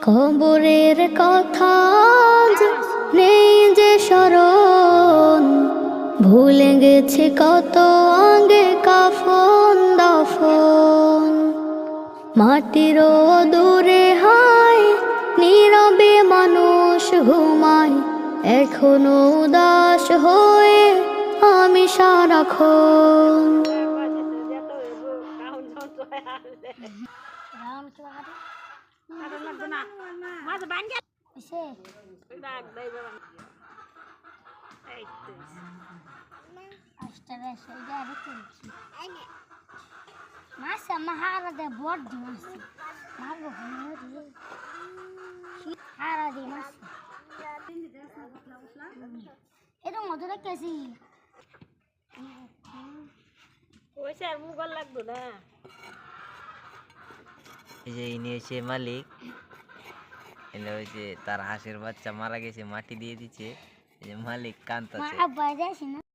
খবরের কথা আজ নেই যে স্মরণ, ভুলে গেছে কত আগে কাফন দাফন। মাটিরও দূরে হায় নীরবে মানুষ ঘুমায়, এখনো উদাস হয়ে আমি সারাক্ষণ। এটা মধুরা কেছি ওইসে আর মুগল লাগতো না। এই যে ইনি হচ্ছে মালিক, এলে ওই যে তার হাঁসের বাচ্চা মারা গেছে, মাটি দিয়ে দিচ্ছে। এই যে মালিক কান্তাছে।